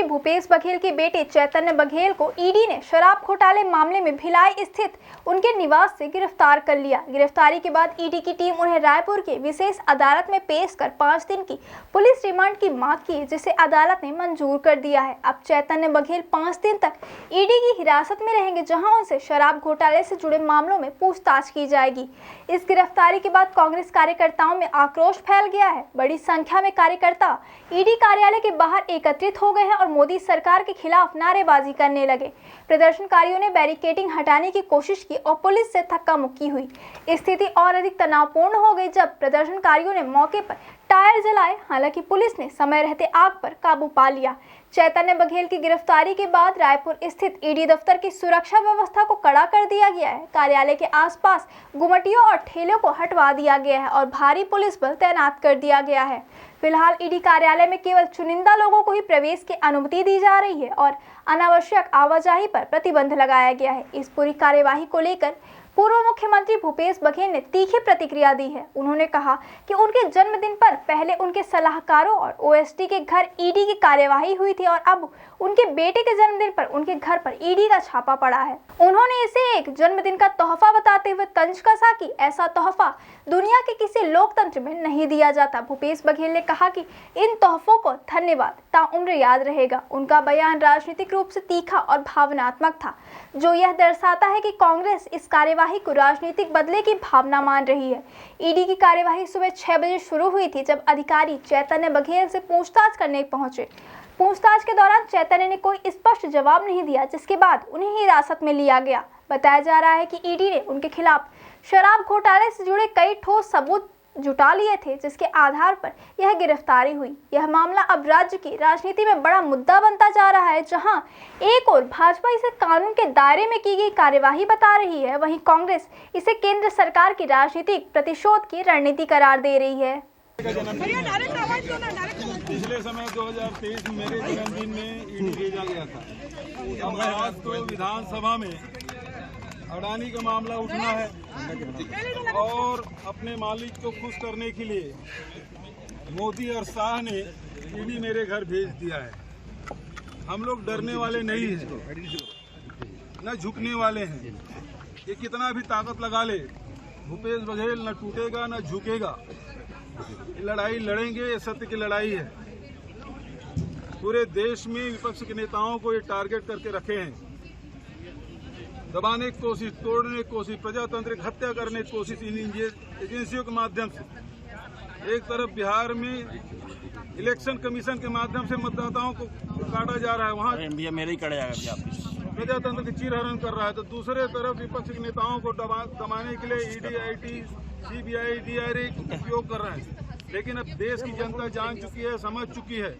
भूपेश बघेल के बेटे चैतन्य बघेल को ईडी ने शराब घोटाले मामले में भिलाई स्थित उनके निवास से गिरफ्तार कर लिया। गिरफ्तारी के बाद ईडी की टीम उन्हें रायपुर के विशेष अदालत में पेश कर 5 दिन की पुलिस रिमांड की मांग की, जिसे अदालत ने मंजूर कर दिया है। अब चैतन्य बघेल 5 दिन तक ईडी की हिरासत में रहेंगे, जहां उनसे शराब घोटाले से जुड़े मामलों में पूछताछ की जाएगी। इस गिरफ्तारी के बाद कांग्रेस कार्यकर्ताओं में आक्रोश फैल गया है। बड़ी संख्या में कार्यकर्ता ईडी कार्यालय के बाहर एकत्रित हो गए हैं और मोदी सरकार के खिलाफ नारेबाजी करने लगे। प्रदर्शनकारियों ने बैरिकेडिंग हटाने की कोशिश की और पुलिस से धक्का मुक्की हुई। स्थिति और अधिक तनावपूर्ण हो गई जब प्रदर्शनकारियों ने मौके पर टायर जलाए। हालांकि पुलिस ने समय रहते आग पर काबू पा लिया। चैतन्य बघेल की गिरफ्तारी के बाद रायपुर स्थित ईडी दफ्तर की सुरक्षा व्यवस्था को कड़ा कर दिया गया है। कार्यालय के आसपास गुमटियों और ठेलों को हटवा दिया गया है और भारी पुलिस बल तैनात कर दिया गया है। फिलहाल ईडी कार्यालय में केवल चुनिंदा लोगों को ही प्रवेश की अनुमति दी जा रही है और अनावश्यक आवाजाही पर प्रतिबंध लगाया गया है। इस पूरी कार्यवाही को लेकर पूर्व मुख्यमंत्री भूपेश बघेल ने तीखी प्रतिक्रिया दी है। उन्होंने कहा कि उनके जन्मदिन पर पहले उनके सलाहकारों और ओएसडी के घर ईडी की कार्यवाही हुई थी और अब उनके बेटे के जन्मदिन पर उनके घर पर ईडी का छापा पड़ा है। उन्होंने इसे एक जन्मदिन का तोहफा बताते हुए तंज कसा कि ऐसा तोहफा दुनिया के किसी लोकतंत्र में नहीं दिया जाता। भूपेश बघेल ने कहा कि इन तोहफों को धन्यवाद ताउम्र याद रहेगा। उनका बयान राजनीतिक रूप से तीखा और भावनात्मक था, जो यह दर्शाता है कि कांग्रेस इस कार्यवाही को राजनीतिक बदले की भावना मान रही है। ईडी की कार्यवाही सुबह 6 बजे शुरू हुई थी, जब अधिकारी चैतन्य बघेल से पूछताछ करने पहुंचे। पूछताछ के दौरान चैतन्य ने कोई स्पष्ट जवाब नहीं दिया, जिसके बाद उन्हें हिरासत में लिया गया। बताया जा रहा है कि ईडी ने उनके खिलाफ शराब घोटाले से जुड़े कई ठोस सबूत जुटा लिए थे, जिसके आधार पर यह गिरफ्तारी हुई। यह मामला अब राज्य की राजनीति में बड़ा मुद्दा बनता जा रहा है, जहां एक और भाजपा इसे कानून के दायरे में की गई कार्यवाही बता रही है, वहीं कांग्रेस इसे केंद्र सरकार की राजनीतिक प्रतिशोध की रणनीति करार दे रही है। पिछले समय 2023 में मेरे जन्मदिन में ईडी भेजा गया था। अब आज तो विधानसभा में अडानी का मामला उठना है और अपने मालिक को खुश करने के लिए मोदी और शाह ने ईडी मेरे घर भेज दिया है। हम लोग डरने वाले नहीं हैं, न झुकने वाले हैं। ये कितना भी ताकत लगा ले, भूपेश बघेल न टूटेगा न झुकेगा। लड़ाई लड़ेंगे, ये सत्य की लड़ाई है। पूरे देश में विपक्ष के नेताओं को ये टारगेट करके रखे हैं, दबाने की कोशिश, तोड़ने की कोशिश, प्रजातंत्र की हत्या करने की कोशिश इन एजेंसियों के माध्यम से। एक तरफ बिहार में इलेक्शन कमीशन के माध्यम से मतदाताओं को काटा जा रहा है, वहाँ मेरे ही प्रजातंत्र की चीरहरण कर रहा है, तो दूसरे तरफ विपक्ष के नेताओं को दबाने के लिए ईडी, आईटी, सीबीआई, डीआरए उपयोग कर रहे हैं। लेकिन अब देश की जनता जान चुकी है, समझ चुकी है।